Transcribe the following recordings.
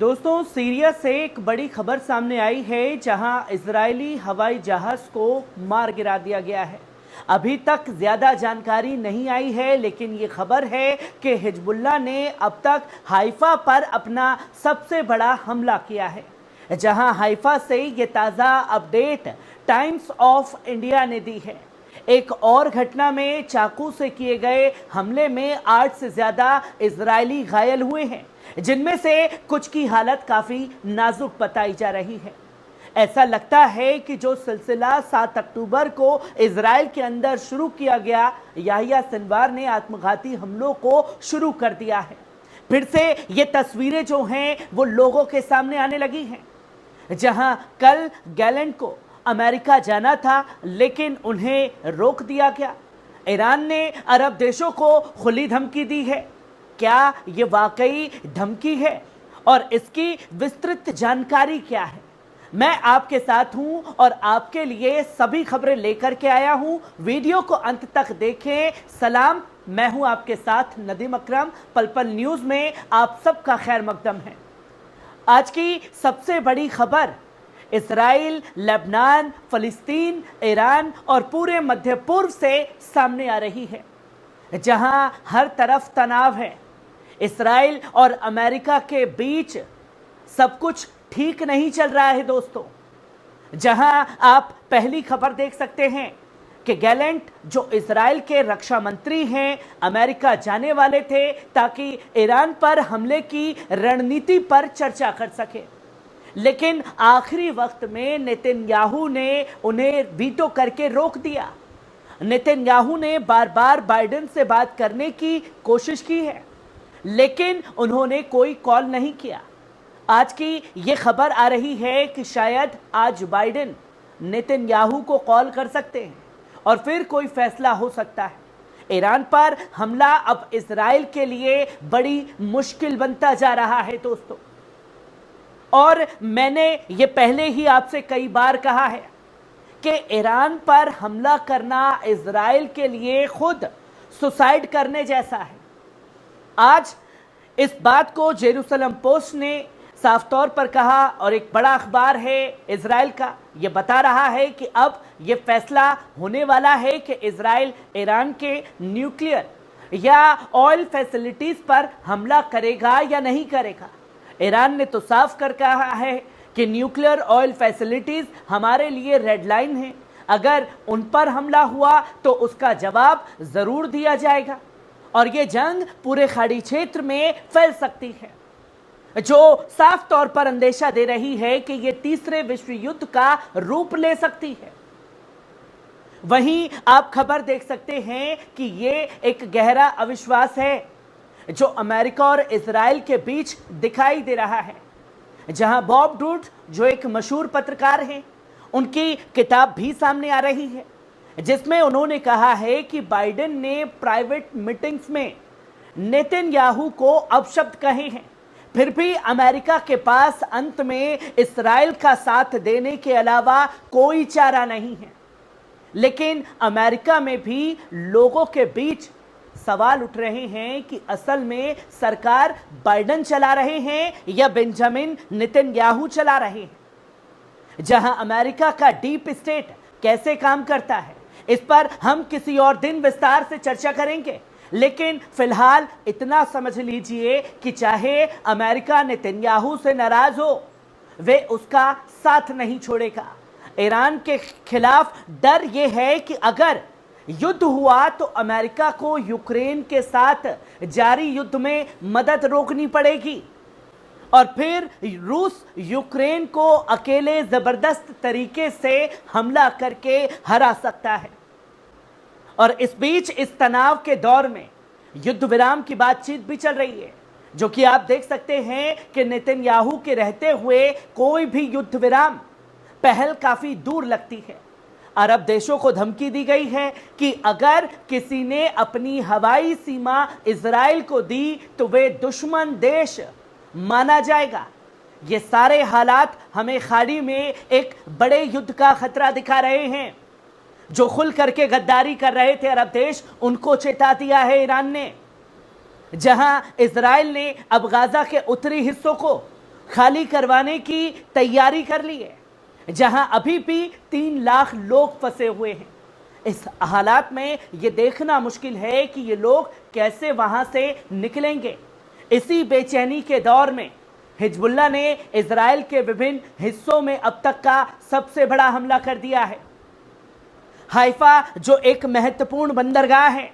दोस्तों, सीरिया से एक बड़ी खबर सामने आई है जहां इजरायली हवाई जहाज को मार गिरा दिया गया है। अभी तक ज्यादा जानकारी नहीं आई है, लेकिन ये खबर है कि हिजबुल्लाह ने अब तक हाइफा पर अपना सबसे बड़ा हमला किया है। जहां हाइफा से ये ताज़ा अपडेट टाइम्स ऑफ इंडिया ने दी है। एक और घटना में चाकू से किए गए हमले में 8 से ज्यादा इजरायली घायल हुए हैं, जिनमें से कुछ की हालत काफी नाजुक बताई जा रही है। ऐसा लगता है कि जो सिलसिला 7 अक्टूबर को इजराइल के अंदर शुरू किया गया, याहिया सिनवार ने आत्मघाती हमलों को शुरू कर दिया है। फिर से ये तस्वीरें जो हैं वो लोगों के सामने आने लगी हैं। जहां कल गैलेंट को अमेरिका जाना था, लेकिन उन्हें रोक दिया गया। ईरान ने अरब देशों को खुली धमकी दी है। क्या ये वाकई धमकी है और इसकी विस्तृत जानकारी क्या है? मैं आपके साथ हूं और आपके लिए सभी खबरें लेकर के आया हूं। वीडियो को अंत तक देखें। सलाम, मैं हूं आपके साथ नदीम अकरम। पल पल न्यूज में आप सबका खैर मकदम है। आज की सबसे बड़ी खबर इजराइल, लेबनान, फलस्तीन, ईरान और पूरे मध्य पूर्व से सामने आ रही है, जहां हर तरफ तनाव है। इजराइल और अमेरिका के बीच सब कुछ ठीक नहीं चल रहा है दोस्तों। जहां आप पहली खबर देख सकते हैं कि गैलेंट, जो इजराइल के रक्षा मंत्री हैं, अमेरिका जाने वाले थे ताकि ईरान पर हमले की रणनीति पर चर्चा कर सके, लेकिन आखिरी वक्त में नेतन्याहू ने उन्हें वीटो करके रोक दिया। नेतन्याहू ने बार बार बाइडेन से बात करने की कोशिश की है, लेकिन उन्होंने कोई कॉल नहीं किया। आज की ये खबर आ रही है कि शायद आज बाइडेन नेतन्याहू को कॉल कर सकते हैं और फिर कोई फैसला हो सकता है। ईरान पर हमला अब इजराइल के लिए बड़ी मुश्किल बनता जा रहा है दोस्तों। और मैंने ये पहले ही आपसे कई बार कहा है कि ईरान पर हमला करना इजराइल के लिए खुद सुसाइड करने जैसा है। आज इस बात को जेरूसलम पोस्ट ने साफ तौर पर कहा और एक बड़ा अखबार है इजराइल का, ये बता रहा है कि अब ये फैसला होने वाला है कि इजराइल ईरान के न्यूक्लियर या ऑयल फैसिलिटीज पर हमला करेगा या नहीं करेगा। ईरान ने तो साफ कर कहा है कि न्यूक्लियर ऑयल फैसिलिटीज हमारे लिए रेड लाइन है। अगर उन पर हमला हुआ तो उसका जवाब जरूर दिया जाएगा और ये जंग पूरे खाड़ी क्षेत्र में फैल सकती है, जो साफ तौर पर अंदेशा दे रही है कि ये तीसरे विश्व युद्ध का रूप ले सकती है। वहीं आप खबर देख सकते हैं कि ये एक गहरा अविश्वास है जो अमेरिका और इजराइल के बीच दिखाई दे रहा है। जहां बॉब डूड, जो एक मशहूर पत्रकार हैं, उनकी किताब भी सामने आ रही है, जिसमें उन्होंने कहा है कि बाइडेन ने प्राइवेट मीटिंग्स में नेतन्याहू को अपशब्द कहे हैं। फिर भी अमेरिका के पास अंत में इजराइल का साथ देने के अलावा कोई चारा नहीं है। लेकिन अमेरिका में भी लोगों के बीच सवाल उठ रहे हैं कि असल में सरकार बाइडेन चला रहे हैं या बेंजामिन नेतन्याहू चला रहे हैं। जहां अमेरिका का डीप स्टेट कैसे काम करता है, इस पर हम किसी और दिन विस्तार से चर्चा करेंगे, लेकिन फिलहाल इतना समझ लीजिए कि चाहे अमेरिका नेतन्याहू से नाराज हो, वे उसका साथ नहीं छोड़ेगा। ईरान के खिलाफ डर यह है कि अगर युद्ध हुआ तो अमेरिका को यूक्रेन के साथ जारी युद्ध में मदद रोकनी पड़ेगी और फिर रूस यूक्रेन को अकेले जबरदस्त तरीके से हमला करके हरा सकता है। और इस बीच इस तनाव के दौर में युद्ध विराम की बातचीत भी चल रही है, जो कि आप देख सकते हैं कि नेतन्याहू के रहते हुए कोई भी युद्ध विराम पहल काफी दूर लगती है। अरब देशों को धमकी दी गई है कि अगर किसी ने अपनी हवाई सीमा इजराइल को दी तो वे दुश्मन देश माना जाएगा। ये सारे हालात हमें खाड़ी में एक बड़े युद्ध का खतरा दिखा रहे हैं। जो खुल करके गद्दारी कर रहे थे अरब देश, उनको चेता दिया है ईरान ने। जहां इजराइल ने अब गाजा के उत्तरी हिस्सों को खाली करवाने की तैयारी कर ली है, जहां अभी भी 3 लाख लोग फंसे हुए हैं। इस हालात में यह देखना मुश्किल है कि ये लोग कैसे वहां से निकलेंगे। इसी बेचैनी के दौर में हिजबुल्लाह ने इजराइल के विभिन्न हिस्सों में अब तक का सबसे बड़ा हमला कर दिया है। हाइफा जो एक महत्वपूर्ण बंदरगाह है,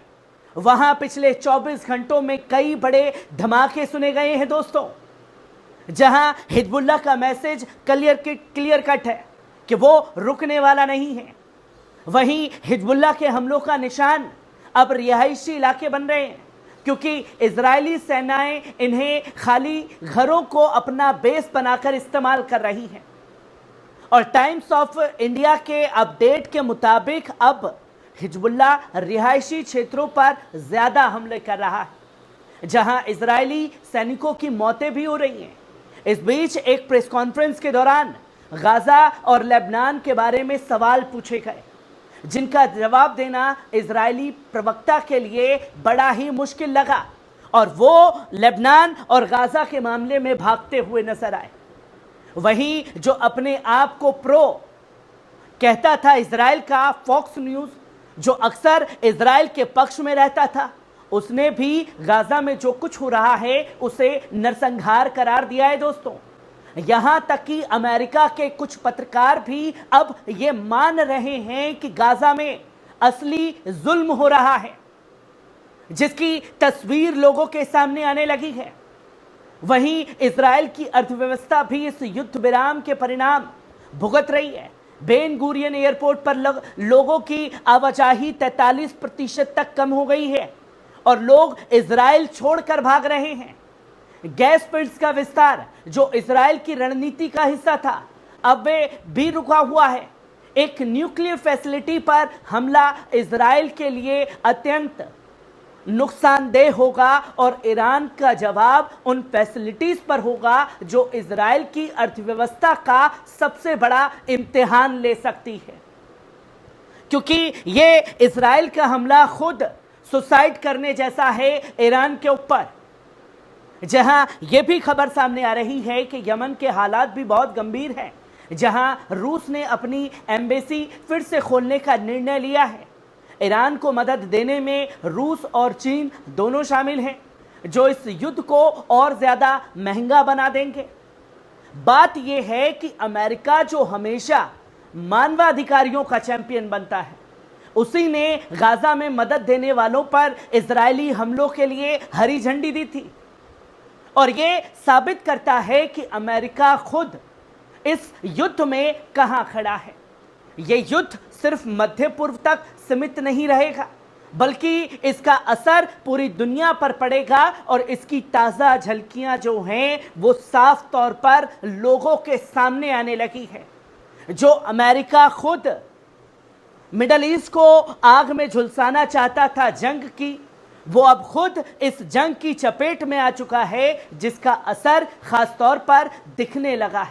वहां पिछले 24 घंटों में कई बड़े धमाके सुने गए हैं दोस्तों, जहां हिजबुल्लाह का मैसेज क्लियर कट है कि वो रुकने वाला नहीं है। वहीं हिजबुल्लाह के हमलों का निशान अब रिहायशी इलाके बन रहे हैं, क्योंकि इजरायली सेनाएं इन्हें खाली घरों को अपना बेस बनाकर इस्तेमाल कर रही हैं। और टाइम्स ऑफ इंडिया के अपडेट के मुताबिक अब हिजबुल्लाह रिहायशी क्षेत्रों पर ज्यादा हमले कर रहा है, जहां इजरायली सैनिकों की मौतें भी हो रही हैं। इस बीच एक प्रेस कॉन्फ्रेंस के दौरान गाजा और लेबनान के बारे में सवाल पूछे गए, जिनका जवाब देना इजरायली प्रवक्ता के लिए बड़ा ही मुश्किल लगा, और वो लेबनान और गाजा के मामले में भागते हुए नजर आए। वहीं जो अपने आप को प्रो कहता था इजराइल का फॉक्स न्यूज, जो अक्सर इजराइल के पक्ष में रहता था, उसने भी गाजा में जो कुछ हो रहा है उसे नरसंहार करार दिया है दोस्तों। यहां तक कि अमेरिका के कुछ पत्रकार भी अब ये मान रहे हैं कि गाजा में असली जुल्म हो रहा है, जिसकी तस्वीर लोगों के सामने आने लगी है। वहीं इजराइल की अर्थव्यवस्था भी इस युद्ध विराम के परिणाम भुगत रही है। बेन गुरियन एयरपोर्ट पर लोगों की आवाजाही 43% तक कम हो गई है और लोग इजराइल छोड़कर भाग रहे हैं। गैस फील्ड्स का विस्तार, जो इजराइल की रणनीति का हिस्सा था, अब वे भी रुका हुआ है। एक न्यूक्लियर फैसिलिटी पर हमला इजराइल के लिए अत्यंत नुकसानदेह होगा और ईरान का जवाब उन फैसिलिटीज पर होगा जो इजराइल की अर्थव्यवस्था का सबसे बड़ा इम्तिहान ले सकती है, क्योंकि ये इजराइल का हमला खुद सुसाइड करने जैसा है ईरान के ऊपर। जहां यह भी खबर सामने आ रही है कि यमन के हालात भी बहुत गंभीर हैं, जहां रूस ने अपनी एम्बेसी फिर से खोलने का निर्णय लिया है। ईरान को मदद देने में रूस और चीन दोनों शामिल हैं, जो इस युद्ध को और ज्यादा महंगा बना देंगे। बात यह है कि अमेरिका, जो हमेशा मानवाधिकारियों का चैंपियन बनता है, उसी ने गाजा में मदद देने वालों पर इजरायली हमलों के लिए हरी झंडी दी थी। और यह साबित करता है कि अमेरिका खुद इस युद्ध में कहां खड़ा है। यह युद्ध सिर्फ मध्य पूर्व तक सीमित नहीं रहेगा, बल्कि इसका असर पूरी दुनिया पर पड़ेगा और इसकी ताजा झलकियां जो हैं वो साफ तौर पर लोगों के सामने आने लगी है। जो अमेरिका खुद मिडल ईस्ट को आग में झुलसाना चाहता था जंग की, वो अब खुद इस जंग की चपेट में आ चुका है, जिसका असर खास तौर पर दिखने लगा है।